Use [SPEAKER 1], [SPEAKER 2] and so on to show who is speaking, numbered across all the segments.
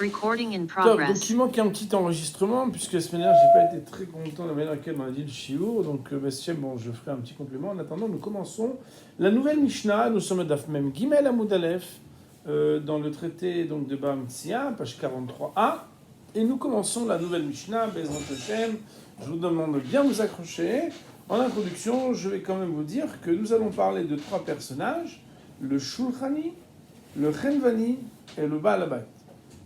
[SPEAKER 1] Recording in
[SPEAKER 2] Donc
[SPEAKER 1] progress.
[SPEAKER 2] il manque un petit enregistrement, puisque la semaine dernière, j'ai pas été très content de la manière dans laquelle on a dit le shiur. Donc, bon, je ferai un petit complément. En attendant, nous commençons la nouvelle Mishnah. Nous sommes à Daf Mem Gimel Amud Aleph, dans le traité donc, de Bava Metzia, page 43a. Et nous commençons la nouvelle Mishnah, Bezrat Hashem. Je vous demande de bien vous accrocher. En introduction, je vais quand même vous dire que nous allons parler de trois personnages, le Shulchani, le Chenvani et le Baal Habayit.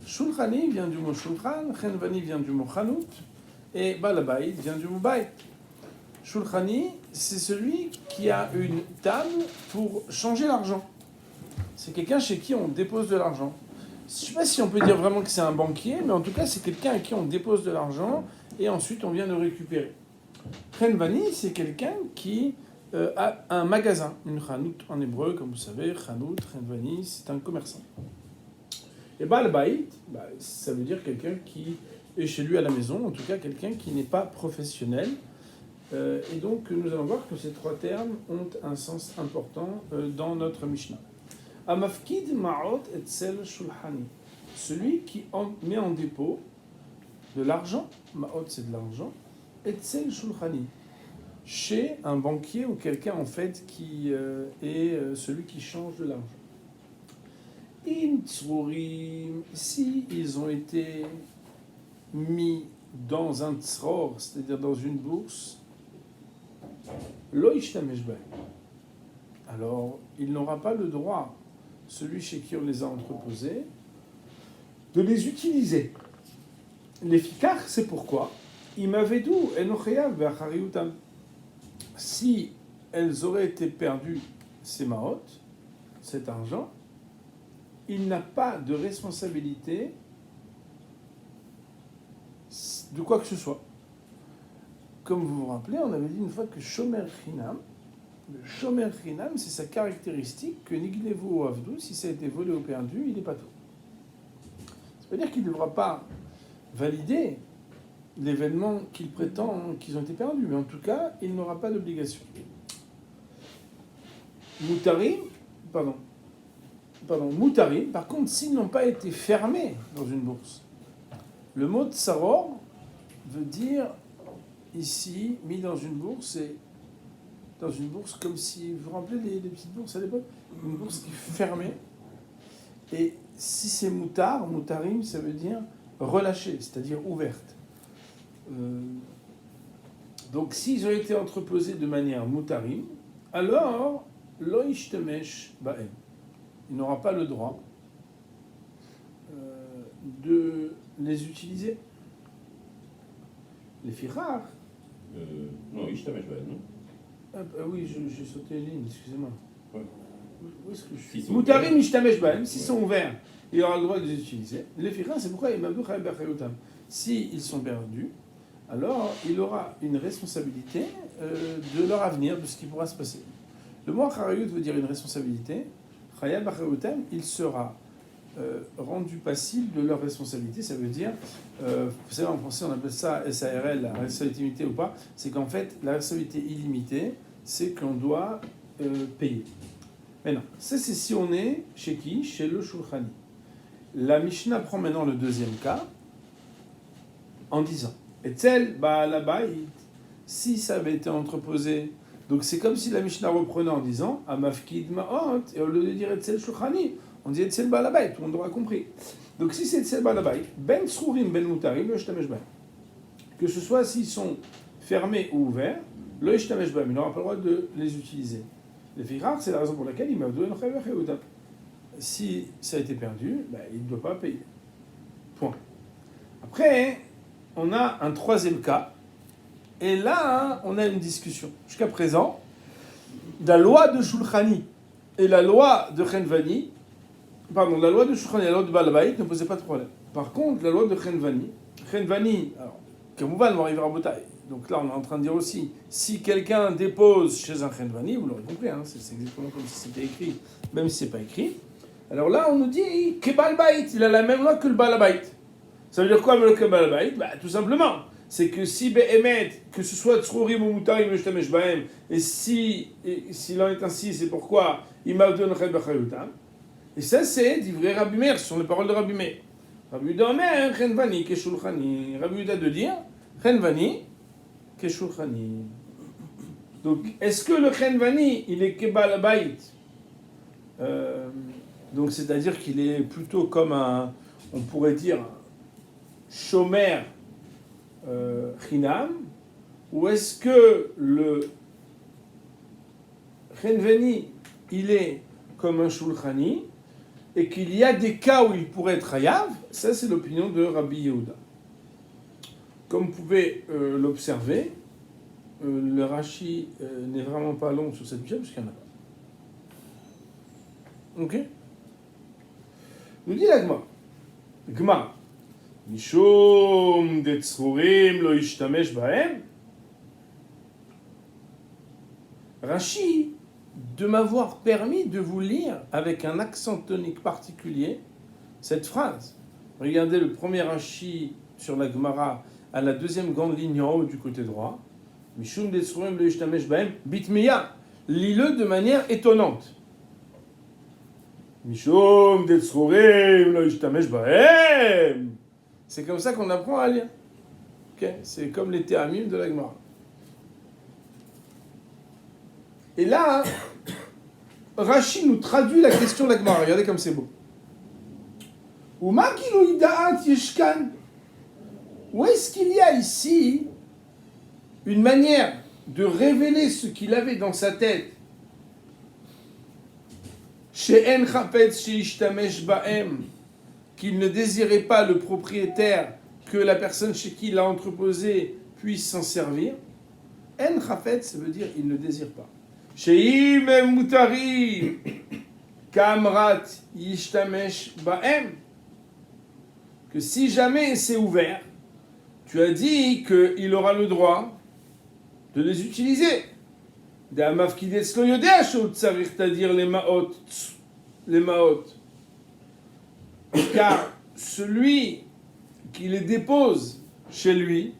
[SPEAKER 2] Shulchani vient du mot Shulchan, Chenvani vient du mot Chanut, et Baal Habayit vient du mot Bayit. Shulchani, c'est celui qui a une table pour changer l'argent. C'est quelqu'un chez qui on dépose de l'argent. Je ne sais pas si on peut dire vraiment que c'est un banquier, mais en tout cas, c'est quelqu'un à qui on dépose de l'argent et ensuite on vient le récupérer. Chenvani, c'est quelqu'un qui a un magasin, une Chanut en hébreu, comme vous savez, Chanut, Chenvani, c'est un commerçant. Et Baal Habayit, ça veut dire quelqu'un qui est chez lui à la maison, en tout cas quelqu'un qui n'est pas professionnel. Et donc nous allons voir que ces trois termes ont un sens important dans notre Mishnah. Amafkid ma'ot etzel shulchani, celui qui met en dépôt de l'argent, ma'ot c'est de l'argent, etzel shulchani, chez un banquier ou quelqu'un en fait qui est celui qui change de l'argent. Si ils ont été mis dans un tzror, c'est-à-dire dans une bourse, lo yishtamesh b'hem, alors il n'aura pas le droit, celui chez qui on les a entreposés, de les utiliser. Les fikar, c'est pourquoi imavedu enochayav be'achariutam. Si elles auraient été perdues, ces maot, cet argent, il n'a pas de responsabilité de quoi que ce soit. Comme vous vous rappelez, on avait dit une fois que Shomer Chinam, le Shomer Chinam, c'est sa caractéristique que Nignevu ou Avdou, si ça a été volé ou perdu, il n'est pas tout. Ça veut dire qu'il ne devra pas valider l'événement qu'il prétend qu'ils ont été perdus, mais en tout cas, il n'aura pas d'obligation. Moutarim, par contre, s'ils n'ont pas été fermés dans une bourse. Le mot tsaror veut dire, ici, mis dans une bourse, et dans une bourse comme si, vous vous rappelez les petites bourses à l'époque, une bourse qui est fermée. Et si c'est moutarim, ça veut dire relâchée, c'est-à-dire ouverte. Donc, s'ils ont été entreposés de manière moutarim, alors, lo yishtamesh ba'em. Il n'aura pas le droit de les utiliser. Les firars.
[SPEAKER 3] Non, yishtamesh b'hem, non?
[SPEAKER 2] Oui, j'ai sauté une ligne, excusez-moi.
[SPEAKER 3] Ouais.
[SPEAKER 2] Où est-ce que je suis?
[SPEAKER 3] S'ils sont
[SPEAKER 2] Moutarim yishtamesh b'hem, s'ils sont ouverts, il aura le droit de les utiliser. Les firars, c'est pourquoi imavdu chayab b'achayutam. S'ils sont perdus, alors il aura une responsabilité de leur avenir, de ce qui pourra se passer. Le mot charayut veut dire une responsabilité. Chayab b'achayutam, il sera rendu passible de leur responsabilité. Ça veut dire, vous savez, en français, on appelle ça SARL, la responsabilité limitée ou pas. C'est qu'en fait, la responsabilité illimitée, c'est qu'on doit payer. Maintenant, ça, c'est si on est chez qui? Chez le Shulchani. La Mishnah prend maintenant le deuxième cas en disant Etzel Baal Habayit, si ça avait été entreposé. Donc c'est comme si la Mishnah reprenait en disant Amafkid Ma'ot, et au lieu de dire Etzel Shulchani, on dit Etzel Baal Habayit, tout le monde aura compris. Donc si c'est Etzel Baal Habayit, Ben Tsrourim Ben Moutarim, le Yishtamesh B'hem. Que ce soit s'ils sont fermés ou ouverts, le Yishtamesh B'hem, il n'aura pas le droit de les utiliser. Les firars, c'est la raison pour laquelle il m'a donné un. Si ça a été perdu, il ne doit pas payer. Point. Après, on a un troisième cas, et là, on a une discussion. Jusqu'à présent, la loi de Shulchani et la loi de Chenvani, la loi de Shulchani et la loi de Baal Habayit ne posaient pas de problème. Par contre, la loi de Chenvani, alors, Kamouvan va arriver à Botaï. Donc là, on est en train de dire aussi, si quelqu'un dépose chez un Chenvani, vous l'aurez compris, c'est exactement comme si c'était écrit, même si c'est pas écrit. Alors là, on nous dit que Baal Habayit, il a la même loi que le Baal Habayit. Ça veut dire quoi, le Baal Habayit? Tout simplement, c'est que si Be'emet, que ce soit Tzrourim ou Moutarim, le Yishtamesh B'hem, et s'il en est ainsi, c'est pourquoi il m'a donné Chayab b'achayutam. Et ça, c'est d'ivrei Rabbi Meir, ce sont les paroles de Rabbi Meir. Rabbi Yehuda Omer, Chenvani keshulchani. Rabbi Yehuda de dire, Chenvani keshulchani. Donc, est-ce que le Chenvani, il est kebal bayit? Donc, c'est-à-dire qu'il est plutôt comme un, on pourrait dire, shomer chinam, ou est-ce que le Chenvani, il est comme un shulchani, et qu'il y a des cas où il pourrait être hayav? Ça, c'est l'opinion de Rabbi Yehuda. Comme vous pouvez l'observer, le Rashi n'est vraiment pas long sur cette Mishnah, parce qu'il n'y en a pas. Ok? Nous dit la Gemara. Gemara. Mishum de tzrurim lo ishtamesh bahem. Rashi, de m'avoir permis de vous lire avec un accent tonique particulier cette phrase. Regardez le premier Rashi sur la Gemara à la deuxième grande ligne en haut du côté droit. Mishum de tzrurim lo ishtamesh bahem bitmiya. Lis-le de manière étonnante. Mishum de tzrurim lo ishtamesh bahem. C'est comme ça qu'on apprend à lire. Okay? C'est comme les théramim de la Gemara. Et là, Rashi nous traduit la question de la Gemara. Regardez comme c'est beau. Où est-ce qu'il y a ici une manière de révéler ce qu'il avait dans sa tête? She'en chapetz she'ishtamesh ba'em, qu'il ne désirait pas le propriétaire, que la personne chez qui il l'a entreposé puisse s'en servir. En chafetz, ça veut dire il ne désire pas. She'im mutari kamrat yishtamesh ba'em, que si jamais c'est ouvert, tu as dit qu'il aura le droit de les utiliser. D'amafkidetz lo yodea she'u tzarich, c'est-à-dire les maot. Car celui qui les dépose chez lui,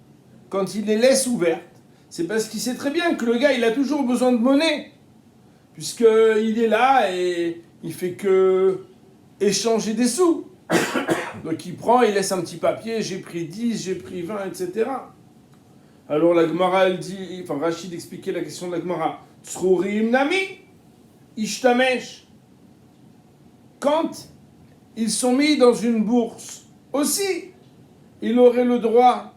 [SPEAKER 2] quand il les laisse ouvertes, c'est parce qu'il sait très bien que le gars, il a toujours besoin de monnaie, puisqu'il est là et il fait que échanger des sous. Donc il prend, il laisse un petit papier, j'ai pris 10, j'ai pris 20, etc. Alors la Gemara, elle dit, enfin Rachid expliquait la question de la Gemara. Tzrurim nami, ishtamesh. Quand ils sont mis dans une bourse, aussi, il aurait le droit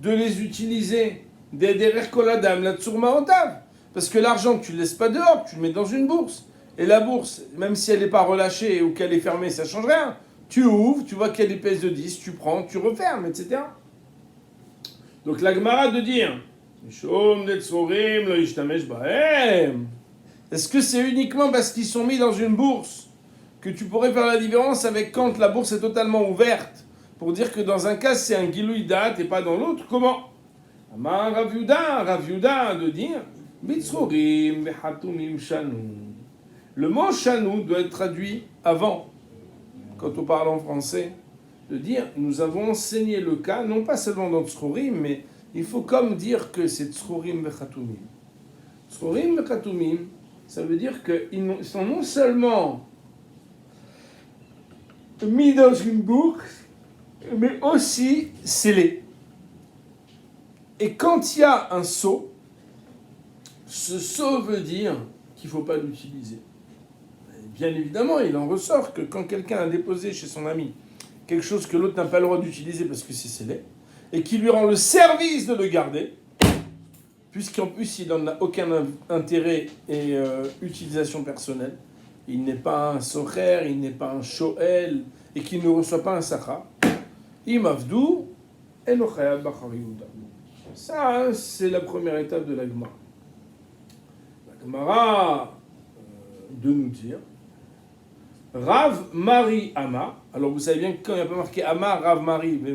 [SPEAKER 2] de les utiliser. Derrière koladam, la tsurma otav. Parce que l'argent, tu ne le laisses pas dehors, tu le mets dans une bourse. Et la bourse, même si elle n'est pas relâchée ou qu'elle est fermée, ça ne change rien. Tu ouvres, tu vois qu'il y a des pièces de 10, tu prends, tu refermes, etc. Donc la Gemara de dire, est-ce que c'est uniquement parce qu'ils sont mis dans une bourse que tu pourrais faire la différence avec quand la bourse est totalement ouverte, pour dire que dans un cas c'est un gilouï dat et pas dans l'autre? Comment? Rav Yehuda de dire le mot shanou doit être traduit avant, quand on parle en français, de dire nous avons enseigné le cas, non pas seulement dans Tzrorim, mais il faut comme dire que c'est Tzrorim vechatumim. Tzrorim vechatumim, ça veut dire qu'ils sont non seulement mis dans une bourse, mais aussi scellés. Et quand il y a un sceau, ce sceau veut dire qu'il ne faut pas l'utiliser. Bien évidemment, il en ressort que quand quelqu'un a déposé chez son ami quelque chose que l'autre n'a pas le droit d'utiliser parce que c'est scellé, et qui lui rend le service de le garder, puisqu'en plus il n'en a aucun intérêt et utilisation personnelle, il n'est pas un socher, il n'est pas un shoel, et qu'il ne reçoit pas un sacha, imavdou enochayav bachar Yehuda. Ça, c'est la première étape de la Gemara. La Gemara de nous dire Rav Mari Amar. Alors vous savez bien que quand il n'y a pas marqué Amar, Rav Mari, mais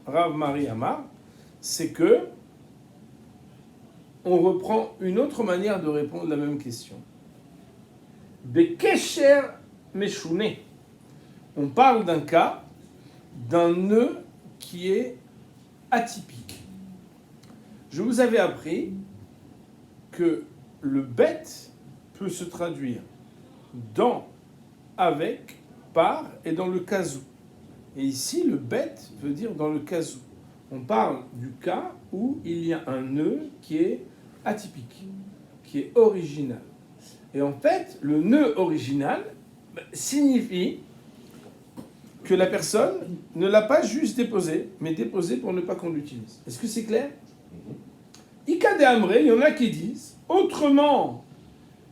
[SPEAKER 2] Rav Mari Amar, c'est que on reprend une autre manière de répondre à la même question. Bekesher Meshouné. On parle d'un cas, d'un nœud qui est atypique. Je vous avais appris que le bête peut se traduire dans, avec, par et dans le cas où. Et ici, le bête veut dire dans le cas où. On parle du cas où il y a un nœud qui est atypique, qui est original. Et en fait, le nœud original signifie que la personne ne l'a pas juste déposé, mais déposé pour ne pas qu'on l'utilise. Est-ce que c'est clair? Ika de Amré, il y en a qui disent, autrement,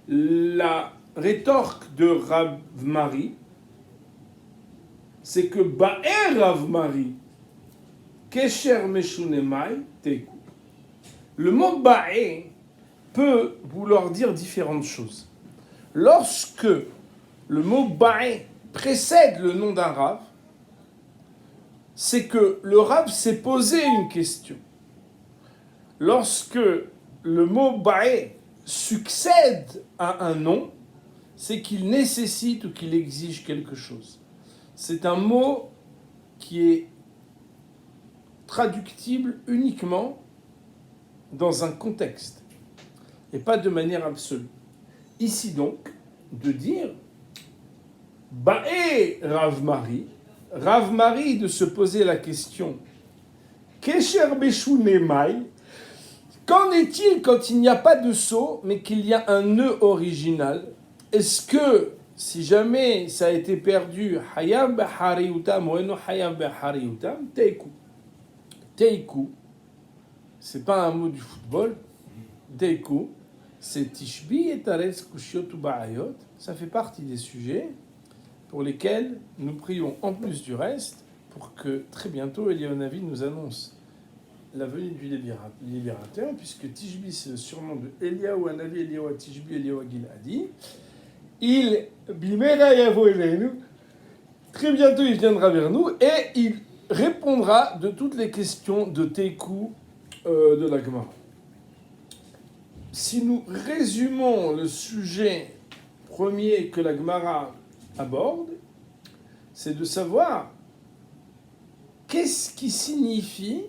[SPEAKER 2] la rétorque de Rav Mari, c'est que Ba'er Rav Mari, Kesher Meshunemai, Teiku. Le mot Ba'er peut vouloir dire différentes choses. Lorsque le mot Ba'er précède le nom d'un Rav, c'est que le Rav s'est posé une question. Lorsque le mot Ba'er succède à un nom, c'est qu'il nécessite ou qu'il exige quelque chose. C'est un mot qui est traductible uniquement dans un contexte et pas de manière absolue. Ici donc, de dire Ba'e Rav Mari de se poser la question Kesher Beshu Nemai, qu'en est-il quand il n'y a pas de sceau mais qu'il y a un nœud original? Est-ce que si jamais ça a été perdu, Hayab Hariutam ou Eno Hayab Hariutam, Teiku. Teiku, c'est pas un mot du football. Teiku, c'est Tishbi et Taretz Kushiot ou Ba'ayot. Ça fait partie des sujets pour lesquels nous prions en plus du reste pour que très bientôt Eliyahu Navi nous annonce la venue du libérateur, puisque Tishbi c'est le surnom de Eliyahu Hanavi, Eliyahu Tishbi, Eliyahu Giladi. Il bimera yavo elenu. Très bientôt il viendra vers nous et il répondra de toutes les questions de Teiku de la Gemara. Si nous résumons le sujet premier que la Gemara aborde, c'est de savoir qu'est-ce qui signifie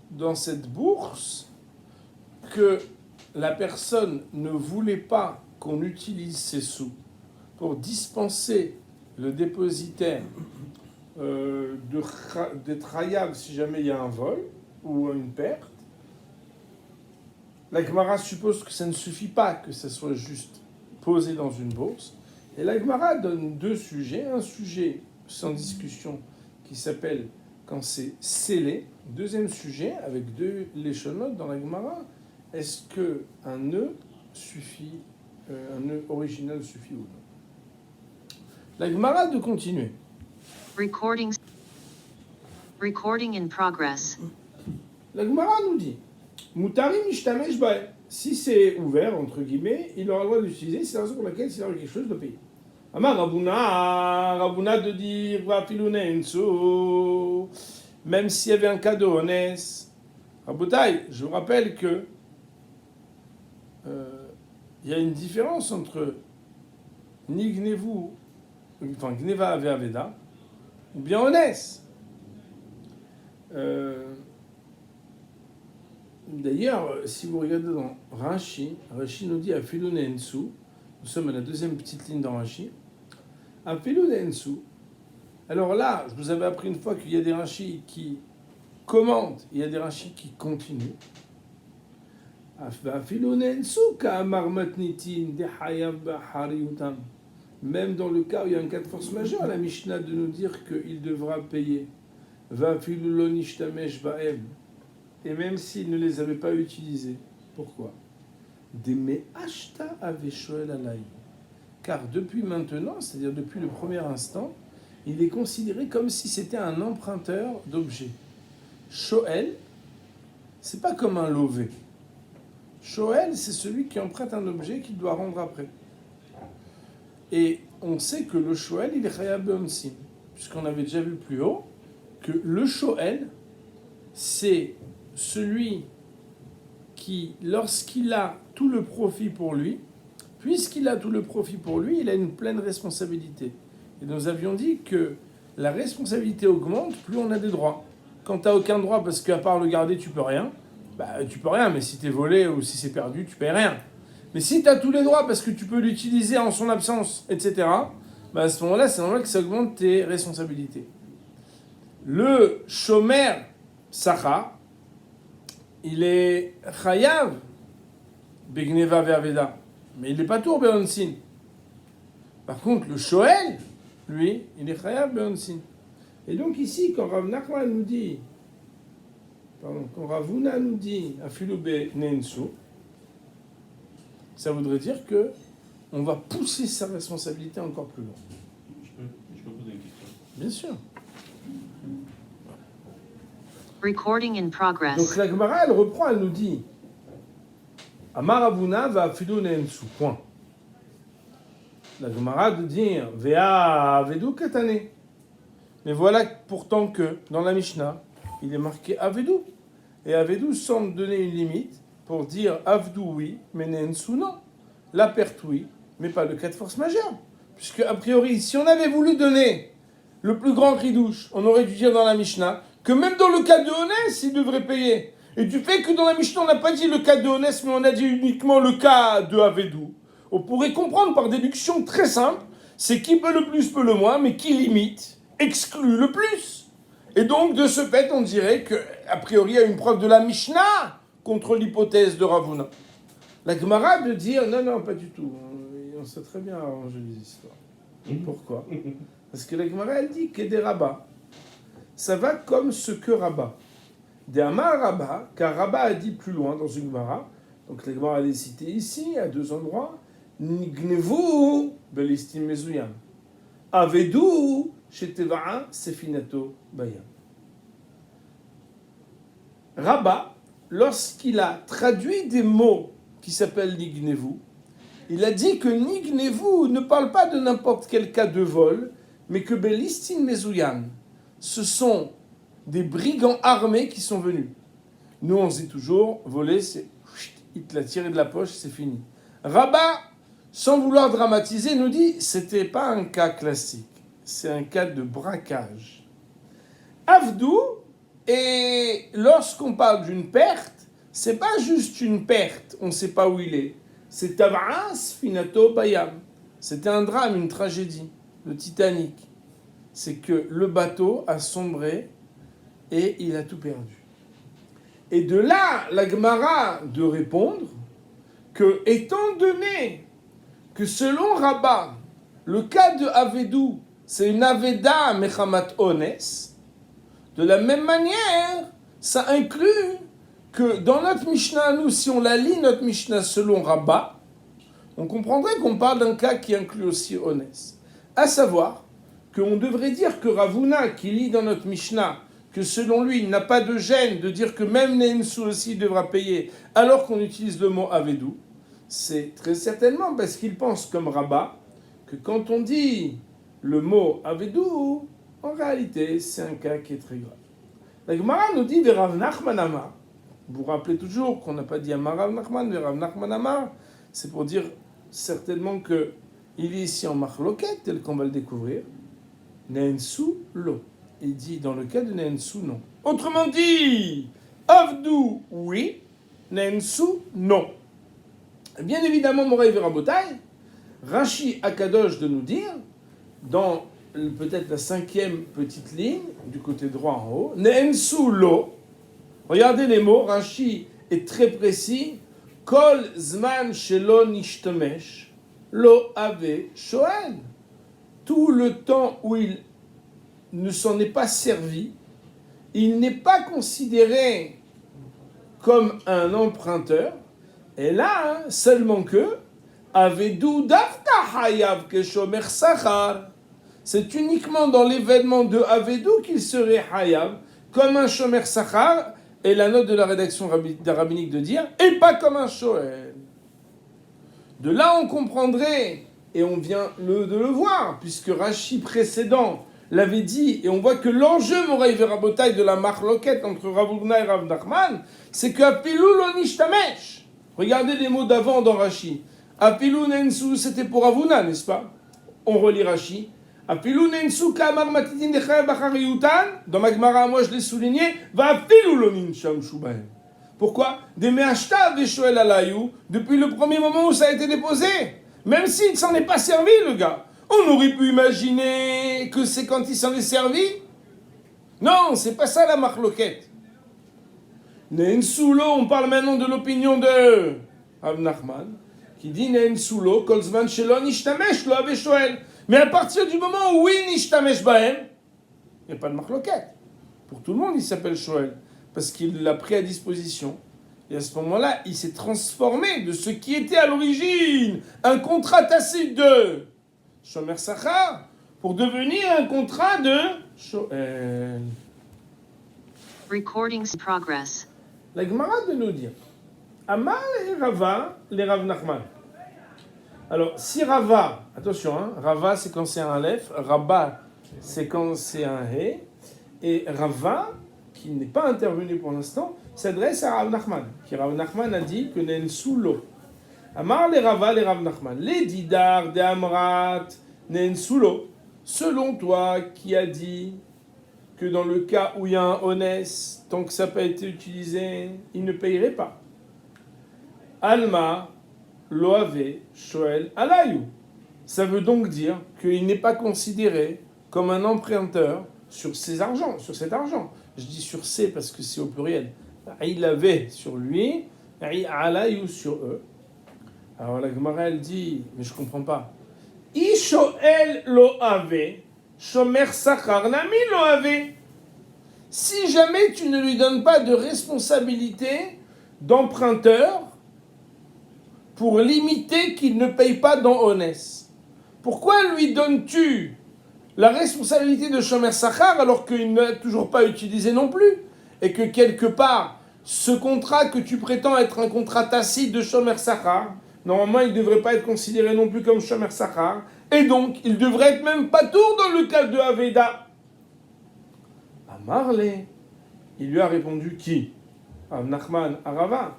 [SPEAKER 2] dans cette bourse que la personne ne voulait pas qu'on utilise ses sous pour dispenser le dépositaire d'être hayab si jamais il y a un vol ou une perte. La Gemara suppose que ça ne suffit pas que ça soit juste posé dans une bourse. Et la Gemara donne deux sujets. Un sujet sans discussion qui s'appelle quand c'est scellé. Deuxième sujet avec deux léchonotes dans la Gemara. Est-ce qu'un nœud suffit, un nœud original suffit ou non? La Gemara de continuer.
[SPEAKER 1] Recording in progress.
[SPEAKER 2] La Gemara nous dit Moutari mishtamesh bae. Si c'est ouvert, entre guillemets, il aura le droit d'utiliser, c'est la raison pour laquelle s'il aura quelque chose de payer. Amar Rabouna de dire Vafilunensu, même s'il y avait un cas de honnête. Rabotai, je vous rappelle que il y a une différence entre Nignevu, enfin Gneva Ave Aveda, ou bien honnête. D'ailleurs, si vous regardez dans Rashi, Rashi nous dit Afilune Ensu, nous sommes à la deuxième petite ligne dans Rashi. Afilune Ensu. Alors là, je vous avais appris une fois qu'il y a des Rashi qui commentent, il y a des Rashi qui continuent. Afilune Ensu ka'amar matnitin de hayab hariutam. Même dans le cas où il y a un cas de force majeure, à la Mishnah de nous dire qu'il devra payer. Va'afilulon ishtamesh ba'em. Et même s'il ne les avait pas utilisés. Pourquoi? Car depuis maintenant, c'est-à-dire depuis le premier instant, il est considéré comme si c'était un emprunteur d'objets. Shoel, c'est pas comme un lové. Shoel, c'est celui qui emprunte un objet qu'il doit rendre après. Et on sait que le Shoel, il est Chayab Be'onsim, puisqu'on avait déjà vu plus haut que le Shoel, c'est celui qui, lorsqu'il a tout le profit pour lui, puisqu'il a tout le profit pour lui, il a une pleine responsabilité. Et nous avions dit que la responsabilité augmente, plus on a des droits. Quand tu n'as aucun droit, parce qu'à part le garder, tu peux rien, tu peux rien, mais si tu es volé ou si c'est perdu, tu payes rien. Mais si tu as tous les droits, parce que tu peux l'utiliser en son absence, etc., à ce moment-là, c'est normal que ça augmente tes responsabilités. le shomer sachar, il est chayav begneva ve'aveda, mais il n'est pas tour be'onsin. Par contre, le shoel, lui, il est chayav be'onsin. Et donc ici, quand Rav Nachman nous dit, quand Ravuna nous dit afilu be'nensu, ça voudrait dire que on va pousser sa responsabilité encore plus loin.
[SPEAKER 3] Je peux poser une question.
[SPEAKER 2] Bien sûr.
[SPEAKER 1] Recording in progress.
[SPEAKER 2] Donc la Gemara, elle reprend, elle nous dit Amar Ravuna va afilu nensu. Point. La Gemara de dire Vea avedu katane. Mais voilà pourtant que dans la Mishnah, il est marqué avedu. Et avedu semble donner une limite pour dire avdu oui, mais nensu non. La perte oui, mais pas le cas de force majeure. Puisque, a priori, si on avait voulu donner le plus grand ridouche, on aurait dû dire dans la Mishnah que même dans le cas de Honès, il devrait payer. Et du fait que dans la Mishnah, on n'a pas dit le cas de Honès, mais on a dit uniquement le cas de Avedou, on pourrait comprendre par déduction très simple, c'est qui peut le plus, peut le moins, mais qui limite, exclut le plus. Et donc, de ce fait, on dirait qu'a priori, il y a une preuve de la Mishnah contre l'hypothèse de Ravuna. La Gemara de dire, non, pas du tout. On sait très bien arranger les histoires. Pourquoi ? Parce que la Gemara, elle dit que des rabbats, ça va comme ce que Rabat. Des Amar Rabat, car Rabat a dit plus loin dans une Gemara, donc la Gemara elle est citée ici, à deux endroits, Nignevu belistim mezuyam. Avedu sheteva'a sefinato bayam. Rabat, lorsqu'il a traduit des mots qui s'appellent Nignevu, il a dit que Nignevu ne parle pas de n'importe quel cas de vol, mais que belistim mezuyam, ce sont des brigands armés qui sont venus. Nous, on se dit toujours, voler, c'est... Il te l'a tiré de la poche, c'est fini. Rabat, sans vouloir dramatiser, nous dit, c'était pas un cas classique. C'est un cas de braquage. Avdou, et lorsqu'on parle d'une perte, c'est pas juste une perte, on ne sait pas où il est. C'est Tav'as Finato Bayam. C'était un drame, une tragédie, le Titanic. C'est que le bateau a sombré et il a tout perdu. Et de là, la Gemara de répondre que, étant donné que selon Rabat, le cas de Avedou, c'est une Aveda Mechamat Ones, de la même manière, ça inclut que dans notre Mishnah, nous, si on la lit, notre Mishnah selon Rabat, on comprendrait qu'on parle d'un cas qui inclut aussi Ones. À savoir qu'on devrait dire que Ravuna, qui lit dans notre Mishnah, que selon lui, il n'a pas de gêne de dire que même Nensu aussi devra payer, alors qu'on utilise le mot Avedou, c'est très certainement parce qu'il pense comme Rabat, que quand on dit le mot Avedou, en réalité, c'est un cas qui est très grave. La Gemara nous dit de Rav Nachman Amar. Vous vous rappelez toujours qu'on n'a pas dit Amar Rav Nachman, de Rav Nachman Amar. C'est pour dire certainement que il est ici en marloquette, tel qu'on va le découvrir. Nensu lo. Il dit dans le cas de Nensu non. Autrement dit, Avdou oui, Nensu non. Bien évidemment, Moraï Verabotai, Rashi Akadosh de nous dire, dans peut-être la 5e petite ligne, du côté droit en haut, Nensu lo. Regardez les mots, Rashi est très précis. Kol zman shelo nishtamesh lo ave shoel. Tout le temps où il ne s'en est pas servi, il n'est pas considéré comme un emprunteur. Et là, seulement que Avedou dafta hayav keshomer sachar. C'est uniquement dans l'événement de Avedou qu'il serait hayav, comme un shomer sachar, et la note de la rédaction rabbinique de dire, et pas comme un shoel. De là, on comprendrait, et on vient de le voir, puisque Rashi précédent l'avait dit, et on voit que l'enjeu, Moraï Verabotai, de la marloquette entre Rav Huna et Rav Nachman, c'est que Apilu lo nishtamesh. Regardez les mots d'avant dans Rashi. Apilu nensu, c'était pour Rav Huna, n'est-ce pas? On relit Rashi. Apilu nensu kamar matitin dechayev bachariyutan. Dans ma Gemara, moi je l'ai souligné. Va apilu lo ninsham shubahem. Pourquoi? Des me'ashtav veshoel alayou, depuis le premier moment où ça a été déposé. Même s'il ne s'en est pas servi, le gars. On aurait pu imaginer que c'est quand il s'en est servi. Non, c'est pas ça la marloquette. Nen Soulo, on parle maintenant de l'opinion de Rav Nachman, qui dit Nen Soulo, Kol Zman Shelo Nishtamesh Lo Ave Shoel. Mais à partir du moment où oui, Nishtamesh Bahem, il n'y a pas de marloquette. Pour tout le monde, il s'appelle Shoel, parce qu'il l'a pris à disposition. Et à ce moment-là, il s'est transformé de ce qui était à l'origine un contrat tacite de Shomer Sachar pour devenir un contrat de Shoel.
[SPEAKER 1] Recordings progress.
[SPEAKER 2] La Gemara de nous dire Amar et Rava, les Rav Nachman. Alors, si Rava, attention, hein, Rava c'est quand c'est un Aleph, Rabba c'est quand c'est un He, et Rava, qui n'est pas intervenu pour l'instant, s'adresse à Rav Nachman, qui Rav Nachman a dit que Nen Soulo. Amar les Rava, les Rav Nachman, les Didar de Amrat, Nen Soulo. Selon toi, qui a dit que dans le cas où il y a un honest, tant que ça n'a pas été utilisé, il ne payerait pas. Alma, Loave, Shoel, Alayou. Ça veut donc dire qu'il n'est pas considéré comme un emprunteur sur cet argent. Je dis sur C parce que c'est au pluriel. Il avait sur lui, Alayou sur eux. Alors la Gemara elle dit, mais je ne comprends pas. Shoel Loave, Shomer Sachar Nami Loave. Si jamais tu ne lui donnes pas de responsabilité d'emprunteur pour limiter qu'il ne paye pas dans Honest, pourquoi lui donnes-tu la responsabilité de Shomer Sachar alors qu'il n'a toujours pas utilisé non plus et que quelque part, ce contrat que tu prétends être un contrat tacite de Shomer Sachar, normalement il ne devrait pas être considéré non plus comme Shomer Sachar et donc il devrait être même pas tour dans le cas de Aveda. Amarle, il lui a répondu qui? Nachman Arava.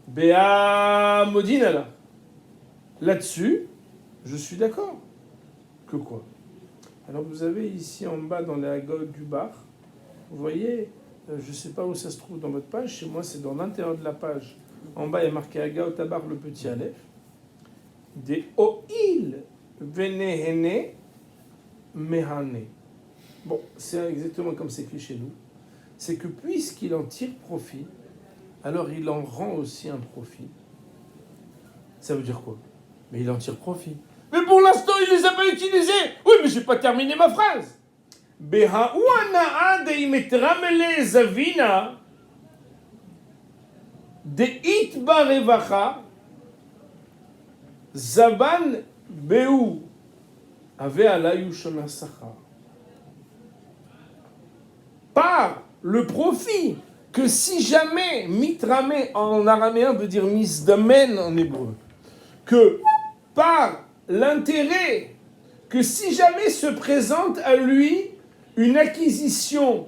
[SPEAKER 2] Béa Modinala. Là-dessus, je suis d'accord. Que quoi? Alors vous avez ici en bas dans la gauche du bar, vous voyez, je ne sais pas où ça se trouve dans votre page, chez moi c'est dans l'intérieur de la page. En bas il y a marqué Aga au tabar le petit Aleph. Des Oil Venehene Mehane. Bon, c'est exactement comme c'est écrit chez nous. C'est que puisqu'il en tire profit, alors il en rend aussi un profit. Ça veut dire quoi? Mais il en tire profit. Mais pour l'instant, il ne les a pas utilisés. Oui, mais je n'ai pas terminé ma phrase. Beha'uana'a de'imetramele zavina de'itbarevacha zaban be'u ave alayu shomer sachar. Par le profit que si jamais mitramé en araméen veut dire misdamen en hébreu, que par l'intérêt que si jamais se présente à lui une acquisition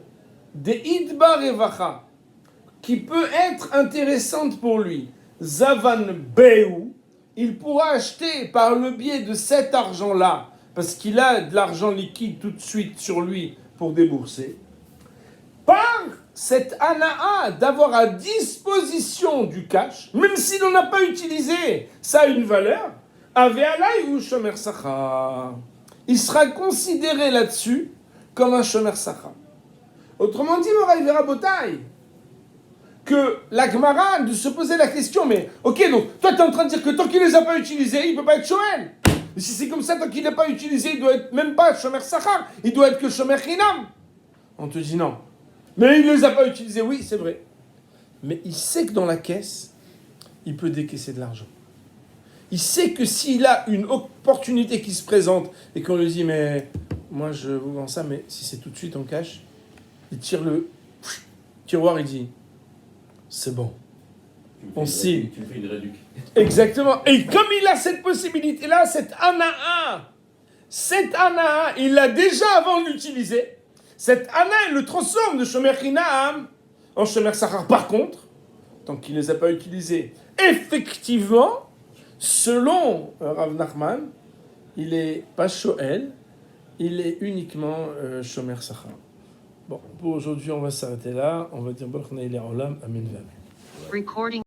[SPEAKER 2] des idbar revacha qui peut être intéressante pour lui, zavan beu, il pourra acheter par le biais de cet argent-là, parce qu'il a de l'argent liquide tout de suite sur lui pour débourser, par cette ana'a d'avoir à disposition du cash, même s'il n'en a pas utilisé, ça a une valeur, ave'alai ou shomer sachar. Il sera considéré là-dessus comme un shomer sachar. Autrement dit, Moraï Verabotai, que la Gemara de se poser la question, mais ok, donc toi tu es en train de dire que tant qu'il ne les a pas utilisés, il ne peut pas être shoel. Mais si c'est comme ça, tant qu'il n'est pas utilisé, il doit être même pas shomer sachar, il doit être que shomer chinam. On te dit non. Mais il ne les a pas utilisés, oui, c'est vrai. Mais il sait que dans la caisse, il peut décaisser de l'argent. Il sait que s'il a une opportunité qui se présente et qu'on lui dit, mais moi je vous vends ça, mais si c'est tout de suite en cash, il tire le tiroir, il dit, c'est bon, on signe.
[SPEAKER 3] Tu me fais une réduc.
[SPEAKER 2] Exactement. Et comme il a cette possibilité-là, cette ana'a, il l'a déjà avant de l'utiliser. Cette ana, elle le transforme de shomer chinam en shomer sachar. Par contre, tant qu'il ne les a pas utilisés, effectivement, selon Rav Nachman, il est pas shoel, il est uniquement shomer sachar. Bon, pour aujourd'hui, on va s'arrêter là. On va dire Baruch Na'ileh Olam, Amen.
[SPEAKER 1] Recording.